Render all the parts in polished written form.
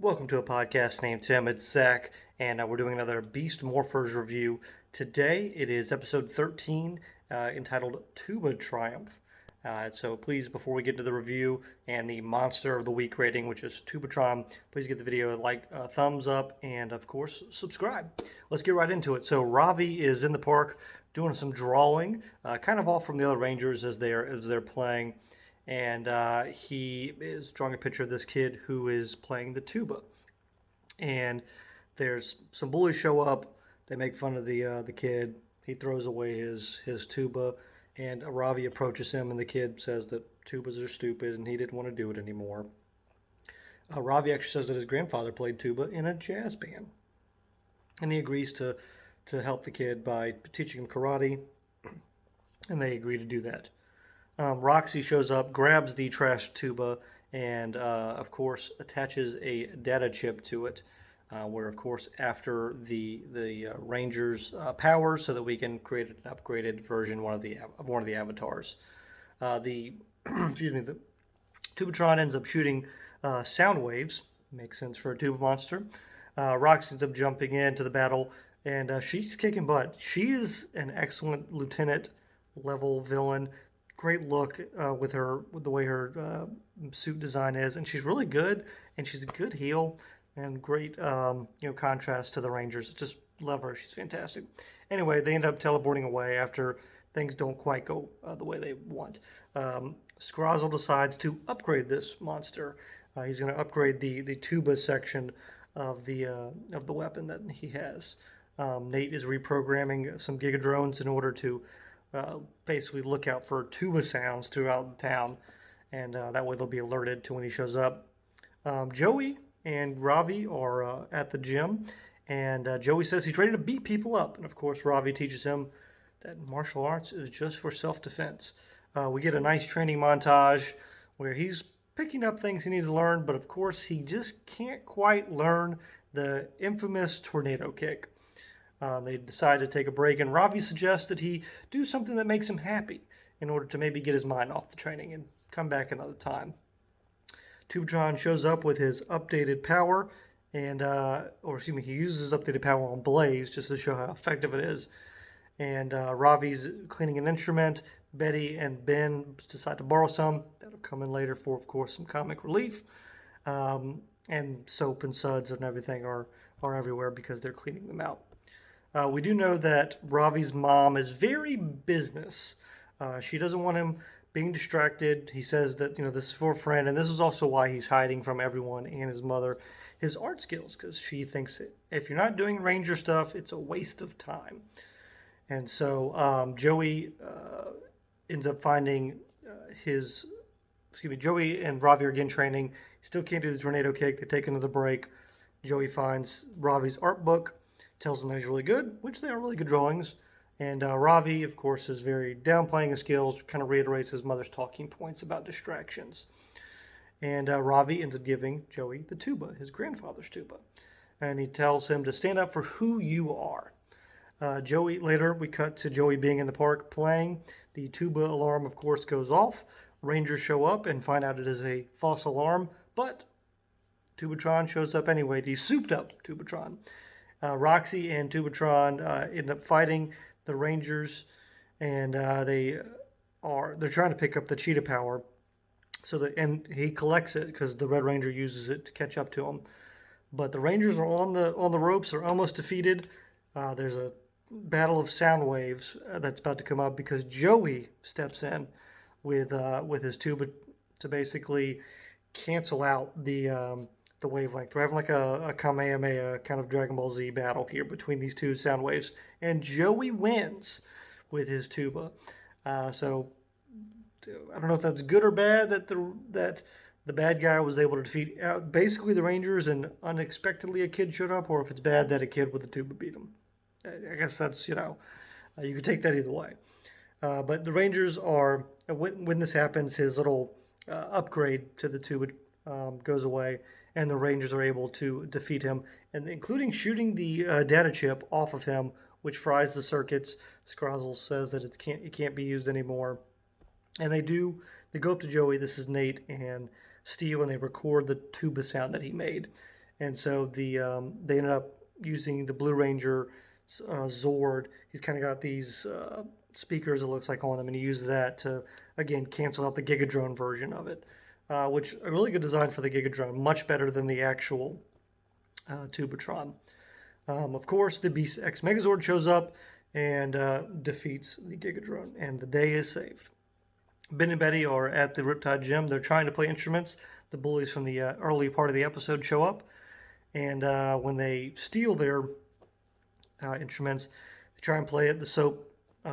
Welcome to a podcast named Tim. It's Zach, and we're doing another Beast Morphers review. Today it is episode 13 entitled Tuba Triumph. So please, before we get to the review and the Monster of the Week rating, which is Tubatron, please give the video a thumbs up and, of course, subscribe. Let's get right into it. So Ravi is in the park doing some drawing, kind of off from the other Rangers as they're playing. And he is drawing a picture of this kid who is playing the tuba. And there's some bullies show up. They make fun of the kid. He throws away his tuba, and Ravi approaches him, and the kid says that tubas are stupid, and he didn't want to do it anymore. Ravi actually says that his grandfather played tuba in a jazz band, and he agrees to help the kid by teaching him karate, and they agree to do that. Roxy shows up, grabs the trash tuba, and of course attaches a data chip to it, where of course after the Rangers powers, so that we can create an upgraded version of one of the avatars. The the Tubatron ends up shooting sound waves. Makes sense for a tuba monster. Roxy ends up jumping into the battle, and she's kicking butt. She is an excellent lieutenant level villain. Great look with the way her suit design is, and she's really good, and she's a good heel, and great contrast to the Rangers. Just love her. She's fantastic. Anyway, they end up teleporting away after things don't quite go the way they want. Scrozzle decides to upgrade this monster. He's going to upgrade the tuba section of the weapon that he has. Nate is reprogramming some Gigadrones in order to basically look out for tuba sounds throughout the town, and that way they'll be alerted to when he shows up. Joey and Ravi are at the gym, and Joey says he's ready to beat people up, and of course Ravi teaches him that martial arts is just for self-defense. We get a nice training montage where he's picking up things he needs to learn, but of course he just can't quite learn the infamous tornado kick. They decide to take a break, and Ravi suggests that he do something that makes him happy in order to maybe get his mind off the training and come back another time. Tubatron shows up with his updated power, and he uses his updated power on Blaze just to show how effective it is. And Ravi's cleaning an instrument. Betty and Ben decide to borrow some. That'll come in later for, of course, some comic relief. And soap and suds and everything are everywhere because they're cleaning them out. We do know that Ravi's mom is very business. She doesn't want him being distracted. He says that this is for a friend, and this is also why he's hiding from everyone and his mother his art skills, because she thinks if you're not doing Ranger stuff, it's a waste of time. And so Joey ends up finding Joey and Ravi are again training. Still can't do the tornado kick. They take another break. Joey finds Ravi's art book, tells them that he's really good, which they are really good drawings. And Ravi, of course, is very downplaying his skills, kind of reiterates his mother's talking points about distractions. And Ravi ends up giving Joey the tuba, his grandfather's tuba. And he tells him to stand up for who you are. Later, we cut to Joey being in the park playing. The tuba alarm, of course, goes off. Rangers show up and find out it is a false alarm, but Tubatron shows up anyway, the souped-up Tubatron. Roxy and Tubatron end up fighting the Rangers, and they're trying to pick up the cheetah power. And he collects it because the Red Ranger uses it to catch up to him. But the Rangers are on the ropes. They're almost defeated. There's a battle of sound waves that's about to come up because Joey steps in with his tuba to basically cancel out the wavelength. We're having like a Kamehameha kind of Dragon Ball Z battle here between these two sound waves, and Joey wins with his tuba. So I don't know if that's good or bad that the bad guy was able to defeat basically the Rangers and unexpectedly a kid showed up, or if it's bad that a kid with a tuba beat him. I guess that's you could take that either way. But the Rangers are when this happens, his little upgrade to the tuba goes away, and the Rangers are able to defeat him, and including shooting the data chip off of him, which fries the circuits. Scrozzle says that it can't be used anymore, and they go up to Joey. This is Nate and Steve, and they record the tuba sound that he made, and so they ended up using the Blue Ranger Zord. He's kind of got these speakers, it looks like, on him, and he used that to again cancel out the Gigadrone version of it, which a really good design for the Gigadrone, much better than the actual Tubatron. Of course, the Beast X Megazord shows up and defeats the Gigadrone, and the day is saved. Ben and Betty are at the Riptide Gym. They're trying to play instruments. The bullies from the early part of the episode show up, and when they steal their instruments, they try and play it. The soap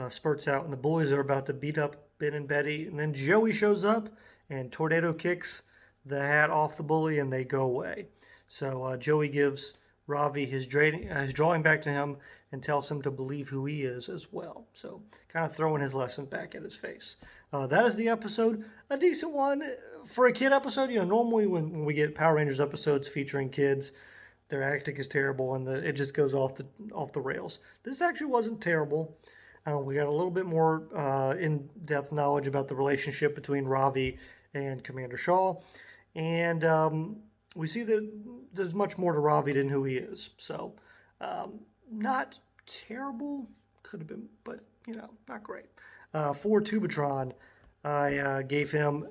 spurts out, and the bullies are about to beat up Ben and Betty, and then Joey shows up and tornado kicks the hat off the bully, and they go away. So Joey gives Ravi his drawing back to him and tells him to believe who he is as well. So kind of throwing his lesson back at his face. That is the episode. A decent one for a kid episode. You know, normally when we get Power Rangers episodes featuring kids, their acting is terrible and it just goes off the rails. This actually wasn't terrible. We got a little bit more in-depth knowledge about the relationship between Ravi and Commander Shaw, and we see that there's much more to Ravi than who he is. So, not terrible. Could have been, but, you know, not great. For Tubatron, I gave him,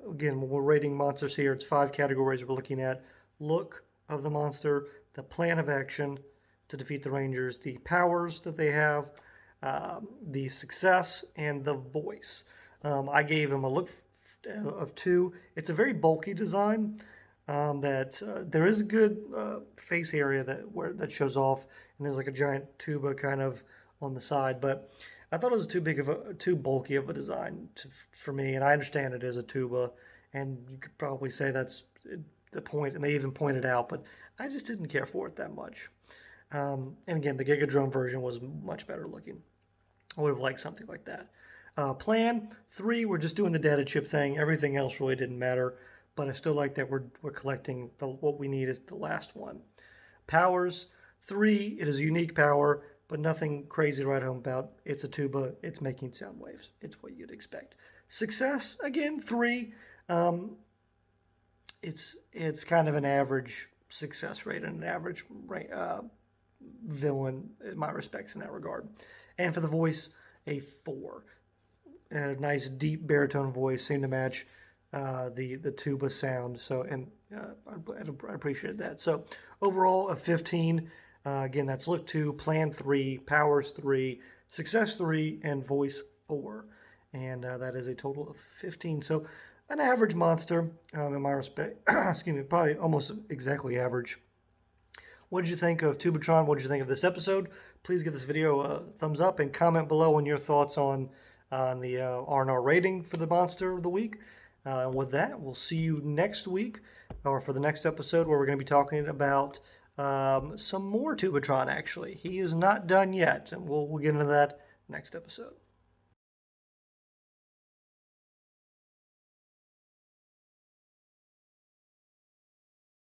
again, when we're rating monsters here, it's 5 categories we're looking at. Look of the monster, the plan of action to defeat the Rangers, the powers that they have, the success, and the voice. I gave him a look of 2. It's a very bulky design. There is a good face area that shows off, and there's like a giant tuba kind of on the side. But I thought it was too bulky of a design for me, and I understand it is a tuba, and you could probably say that's the point, and they even pointed out, but I just didn't care for it that much. And again, the Gigadrone version was much better looking. I would have liked something like that. Plan 3, we're just doing the data chip thing. Everything else really didn't matter, but I still like that we're collecting what we need is the last one. Powers 3, it is a unique power, but nothing crazy to write home about. It's a tuba. It's making sound waves. It's what you'd expect. Success, again, 3. It's kind of an average success rate and an average villain in my respects in that regard. And for the voice, a 4. And a nice deep baritone voice seemed to match the tuba sound. So, and I appreciated that. So overall, a 15. Again, that's look 2, plan 3, powers 3, success 3, and voice 4. And that is a total of 15. So an average monster in my respect. Excuse me, probably almost exactly average. What did you think of Tubatron? What did you think of this episode? Please give this video a thumbs up and comment below on your thoughts on the R&R rating for the monster of the week. With that, we'll see you next week, or for the next episode, where we're going to be talking about some more Tubatron, actually. He is not done yet, and we'll get into that next episode.